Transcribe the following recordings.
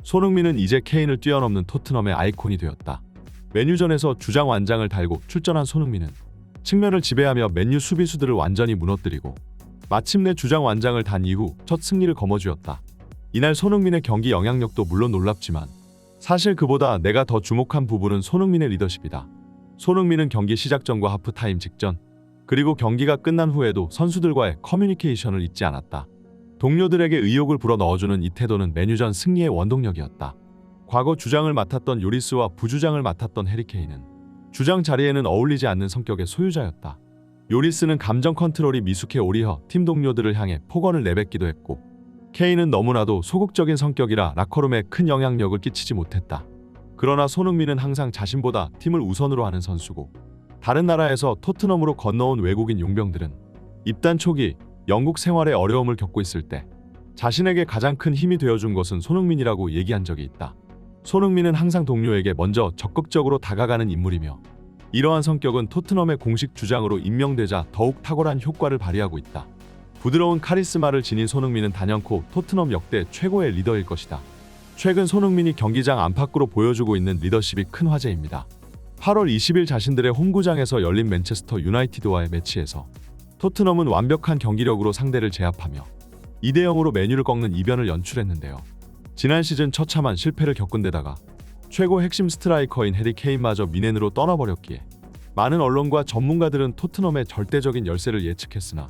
손흥민은 이제 케인을 뛰어넘는 토트넘의 아이콘이 되었다. 맨유전에서 주장 완장을 달고 출전한 손흥민은 측면을 지배하며 맨유 수비수들을 완전히 무너뜨리고 마침내 주장 완장을 단 이후 첫 승리를 거머쥐었다. 이날 손흥민의 경기 영향력도 물론 놀랍지만 사실 그보다 내가 더 주목한 부분은 손흥민의 리더십이다. 손흥민은 경기 시작 전과 하프타임 직전 그리고 경기가 끝난 후에도 선수들과의 커뮤니케이션을 잊지 않았다. 동료들에게 의욕을 불어넣어주는 이 태도는 맨유전 승리의 원동력이었다. 과거 주장을 맡았던 요리스와 부주장을 맡았던 해리 케인은 주장 자리에는 어울리지 않는 성격의 소유자였다. 요리스는 감정 컨트롤이 미숙해 오리혀 팀 동료들을 향해 폭언을 내뱉기도 했고 케인은 너무나도 소극적인 성격이라 라커룸에 큰 영향력을 끼치지 못했다. 그러나 손흥민은 항상 자신보다 팀을 우선으로 하는 선수고 다른 나라에서 토트넘으로 건너온 외국인 용병들은 입단 초기 영국 생활에 어려움을 겪고 있을 때 자신에게 가장 큰 힘이 되어준 것은 손흥민이라고 얘기한 적이 있다. 손흥민은 항상 동료에게 먼저 적극적으로 다가가는 인물이며 이러한 성격은 토트넘의 공식 주장으로 임명되자 더욱 탁월한 효과를 발휘하고 있다. 부드러운 카리스마를 지닌 손흥민은 단연코 토트넘 역대 최고의 리더일 것이다. 최근 손흥민이 경기장 안팎으로 보여주고 있는 리더십이 큰 화제입니다. 8월 20일 자신들의 홈구장에서 열린 맨체스터 유나이티드와의 매치에서 토트넘은 완벽한 경기력으로 상대를 제압하며 2대0으로 맨유를 꺾는 이변을 연출했는데요. 지난 시즌 처참한 실패를 겪은 데다가 최고 핵심 스트라이커인 해리 케인마저 미넨으로 떠나버렸기에 많은 언론과 전문가들은 토트넘의 절대적인 열세를 예측했으나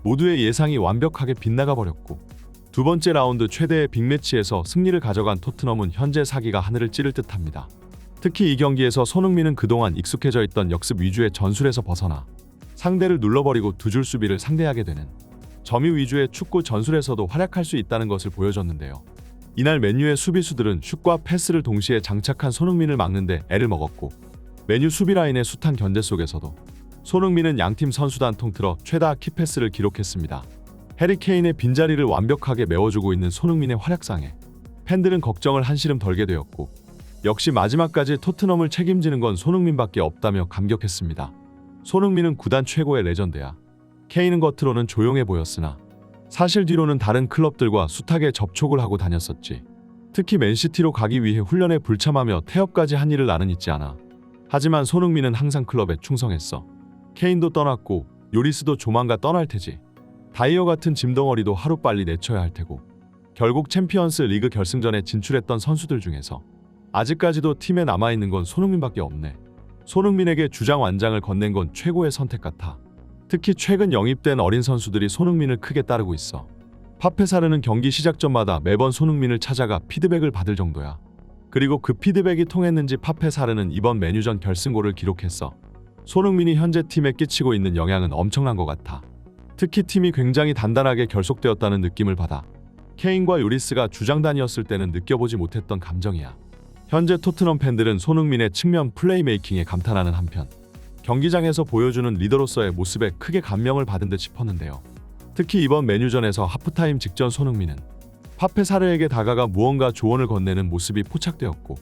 모두의 예상이 완벽하게 빗나가 버렸고 두 번째 라운드 최대의 빅매치에서 승리를 가져간 토트넘은 현재 사기가 하늘을 찌를 듯합니다. 특히 이 경기에서 손흥민은 그동안 익숙해져 있던 역습 위주의 전술에서 벗어나 상대를 눌러버리고 두 줄 수비를 상대하게 되는 점유 위주의 축구 전술에서도 활약할 수 있다는 것을 보여줬는데요. 이날 맨유의 수비수들은 슛과 패스를 동시에 장착한 손흥민을 막는데 애를 먹었고 맨유 수비 라인의 숱한 견제 속에서도 손흥민은 양팀 선수단 통틀어 최다 키패스를 기록했습니다. 해리 케인의 빈자리를 완벽하게 메워주고 있는 손흥민의 활약상에 팬들은 걱정을 한시름 덜게 되었고 역시 마지막까지 토트넘을 책임지는 건 손흥민밖에 없다며 감격했습니다. 손흥민은 구단 최고의 레전드야. 케인은 겉으로는 조용해 보였으나 사실 뒤로는 다른 클럽들과 숱하게 접촉을 하고 다녔었지. 특히 맨시티로 가기 위해 훈련에 불참하며 태업까지 한 일을 나는 있지 않아. 하지만 손흥민은 항상 클럽에 충성했어. 케인도 떠났고 요리스도 조만간 떠날 테지. 다이어 같은 짐덩어리도 하루빨리 내쳐야 할 테고 결국 챔피언스 리그 결승전에 진출했던 선수들 중에서 아직까지도 팀에 남아있는 건 손흥민밖에 없네. 손흥민에게 주장 완장을 건넨 건 최고의 선택 같아. 특히 최근 영입된 어린 선수들이 손흥민을 크게 따르고 있어. 파페사르는 경기 시작 전마다 매번 손흥민을 찾아가 피드백을 받을 정도야. 그리고 그 피드백이 통했는지 파페사르는 이번 맨유전 결승골을 기록했어. 손흥민이 현재 팀에 끼치고 있는 영향은 엄청난 것 같아. 특히 팀이 굉장히 단단하게 결속되었다는 느낌을 받아. 케인과 요리스가 주장단이었을 때는 느껴보지 못했던 감정이야. 현재 토트넘 팬들은 손흥민의 측면 플레이메이킹에 감탄하는 한편 경기장에서 보여주는 리더로서의 모습에 크게 감명을 받은 듯 싶었는데요. 특히 이번 맨유전에서 하프타임 직전 손흥민은 파페 사르에게 다가가 무언가 조언을 건네는 모습이 포착되었고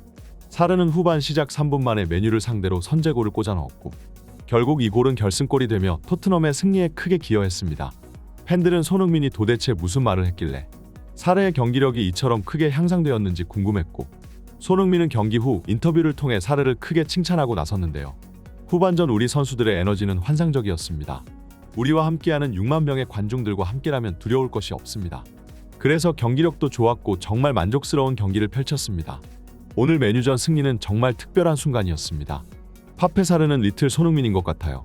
사르는 후반 시작 3분 만에 맨유를 상대로 선제골을 꽂아 넣었고 결국 이 골은 결승골이 되며 토트넘의 승리에 크게 기여했습니다. 팬들은 손흥민이 도대체 무슨 말을 했길래 사르의 경기력이 이처럼 크게 향상되었는지 궁금했고 손흥민은 경기 후 인터뷰를 통해 사르를 크게 칭찬하고 나섰는데요. 후반전 우리 선수들의 에너지는 환상적이었습니다. 우리와 함께하는 6만 명의 관중들과 함께라면 두려울 것이 없습니다. 그래서 경기력도 좋았고 정말 만족스러운 경기를 펼쳤습니다. 오늘 맨유전 승리는 정말 특별한 순간이었습니다. 파페사르는 리틀 손흥민인 것 같아요.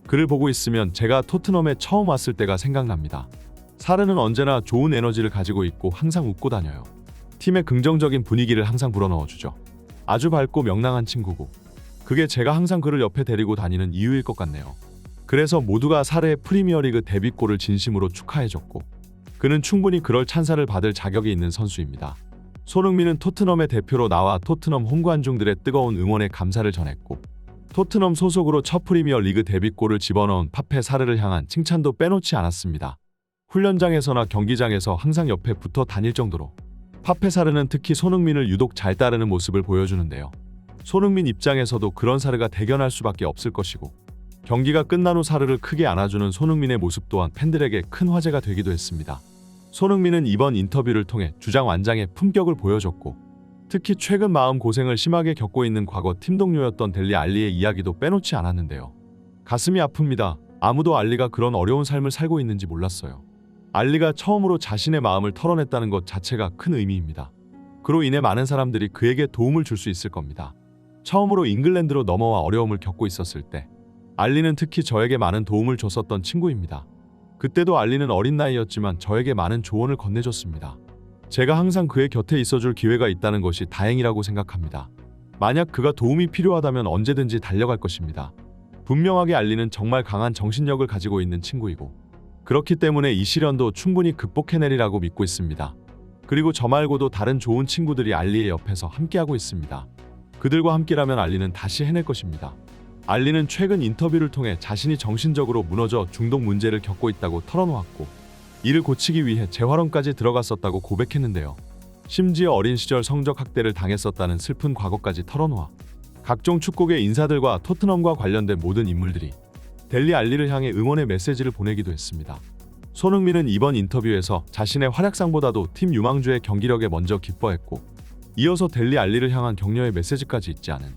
그를 보고 있으면 제가 토트넘에 처음 왔을 때가 생각납니다. 사르는 언제나 좋은 에너지를 가지고 있고 항상 웃고 다녀요. 팀의 긍정적인 분위기를 항상 불어넣어주죠. 아주 밝고 명랑한 친구고 그게 제가 항상 그를 옆에 데리고 다니는 이유일 것 같네요. 그래서 모두가 사르의 프리미어리그 데뷔골을 진심으로 축하해줬고 그는 충분히 그럴 찬사를 받을 자격이 있는 선수입니다. 손흥민은 토트넘의 대표로 나와 토트넘 홈관중들의 뜨거운 응원에 감사를 전했고 토트넘 소속으로 첫 프리미어리그 데뷔골을 집어넣은 파페 사르를 향한 칭찬도 빼놓지 않았습니다. 훈련장에서나 경기장에서 항상 옆에 붙어 다닐 정도로 파페 사르는 특히 손흥민을 유독 잘 따르는 모습을 보여주는데요. 손흥민 입장에서도 그런 사르가 대견할 수밖에 없을 것이고 경기가 끝난 후 사르를 크게 안아주는 손흥민의 모습 또한 팬들에게 큰 화제가 되기도 했습니다. 손흥민은 이번 인터뷰를 통해 주장 완장의 품격을 보여줬고 특히 최근 마음 고생을 심하게 겪고 있는 과거 팀 동료였던 델리 알리의 이야기도 빼놓지 않았는데요. 가슴이 아픕니다. 아무도 알리가 그런 어려운 삶을 살고 있는지 몰랐어요. 알리가 처음으로 자신의 마음을 털어냈다는 것 자체가 큰 의미입니다. 그로 인해 많은 사람들이 그에게 도움을 줄 수 있을 겁니다. 처음으로 잉글랜드로 넘어와 어려움을 겪고 있었을 때 알리는 특히 저에게 많은 도움을 줬었던 친구입니다. 그때도 알리는 어린 나이였지만 저에게 많은 조언을 건네줬습니다. 제가 항상 그의 곁에 있어줄 기회가 있다는 것이 다행이라고 생각합니다. 만약 그가 도움이 필요하다면 언제든지 달려갈 것입니다. 분명하게 알리는 정말 강한 정신력을 가지고 있는 친구이고 그렇기 때문에 이 시련도 충분히 극복해내리라고 믿고 있습니다. 그리고 저 말고도 다른 좋은 친구들이 알리의 옆에서 함께하고 있습니다. 그들과 함께라면 알리는 다시 해낼 것입니다. 알리는 최근 인터뷰를 통해 자신이 정신적으로 무너져 중독 문제를 겪고 있다고 털어놓았고 이를 고치기 위해 재활원까지 들어갔었다고 고백했는데요. 심지어 어린 시절 성적 학대를 당했었다는 슬픈 과거까지 털어놓아 각종 축구계 인사들과 토트넘과 관련된 모든 인물들이 델리 알리를 향해 응원의 메시지를 보내기도 했습니다. 손흥민은 이번 인터뷰에서 자신의 활약상보다도 팀 유망주의 경기력에 먼저 기뻐했고 이어서 델리 알리를 향한 격려의 메시지까지 있지 않은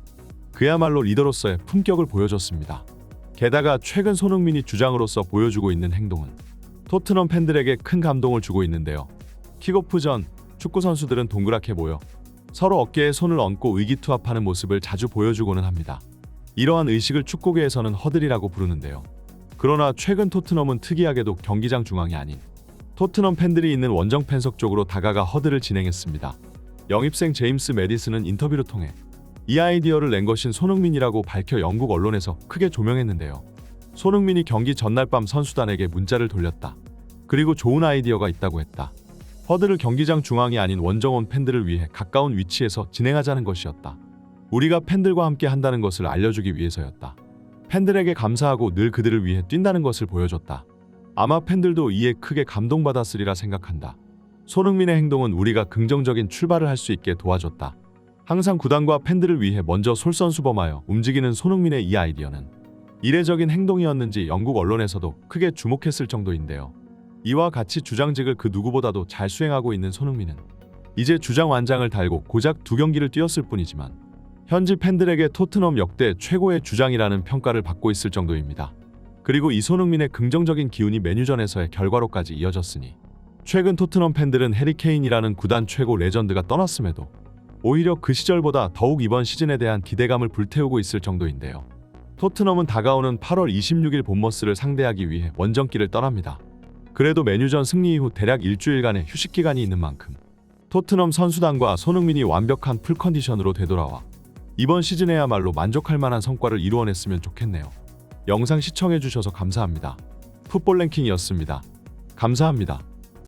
그야말로 리더로서의 품격을 보여줬습니다. 게다가 최근 손흥민이 주장으로서 보여주고 있는 행동은 토트넘 팬들에게 큰 감동을 주고 있는데요. 킥오프 전 축구 선수들은 동그랗게 모여 서로 어깨에 손을 얹고 의기투합하는 모습을 자주 보여주고는 합니다. 이러한 의식을 축구계에서는 허들이라고 부르는데요. 그러나 최근 토트넘은 특이하게도 경기장 중앙이 아닌 토트넘 팬들이 있는 원정 팬석 쪽으로 다가가 허들을 진행했습니다. 영입생 제임스 메디슨은 인터뷰를 통해 이 아이디어를 낸 것인 손흥민이라고 밝혀 영국 언론에서 크게 조명했는데요. 손흥민이 경기 전날 밤 선수단에게 문자를 돌렸다. 그리고 좋은 아이디어가 있다고 했다. 허들을 경기장 중앙이 아닌 원정원 팬들을 위해 가까운 위치에서 진행하자는 것이었다. 우리가 팬들과 함께 한다는 것을 알려주기 위해서였다. 팬들에게 감사하고 늘 그들을 위해 뛴다는 것을 보여줬다. 아마 팬들도 이에 크게 감동받았으리라 생각한다. 손흥민의 행동은 우리가 긍정적인 출발을 할 수 있게 도와줬다. 항상 구단과 팬들을 위해 먼저 솔선수범하여 움직이는 손흥민의 이 아이디어는 이례적인 행동이었는지 영국 언론에서도 크게 주목했을 정도인데요. 이와 같이 주장직을 그 누구보다도 잘 수행하고 있는 손흥민은 이제 주장 완장을 달고 고작 2경기를 뛰었을 뿐이지만 현지 팬들에게 토트넘 역대 최고의 주장이라는 평가를 받고 있을 정도입니다. 그리고 이 손흥민의 긍정적인 기운이 맨유전에서의 결과로까지 이어졌으니 최근 토트넘 팬들은 해리 케인이라는 구단 최고 레전드가 떠났음에도 오히려 그 시절보다 더욱 이번 시즌에 대한 기대감을 불태우고 있을 정도인데요. 토트넘은 다가오는 8월 26일 본머스를 상대하기 위해 원정길을 떠납니다. 그래도 맨유전 승리 이후 대략 일주일간의 휴식 기간이 있는 만큼 토트넘 선수단과 손흥민이 완벽한 풀컨디션으로 되돌아와 이번 시즌에야말로 만족할 만한 성과를 이루어냈으면 좋겠네요. 영상 시청해주셔서 감사합니다. 풋볼 랭킹이었습니다. 감사합니다.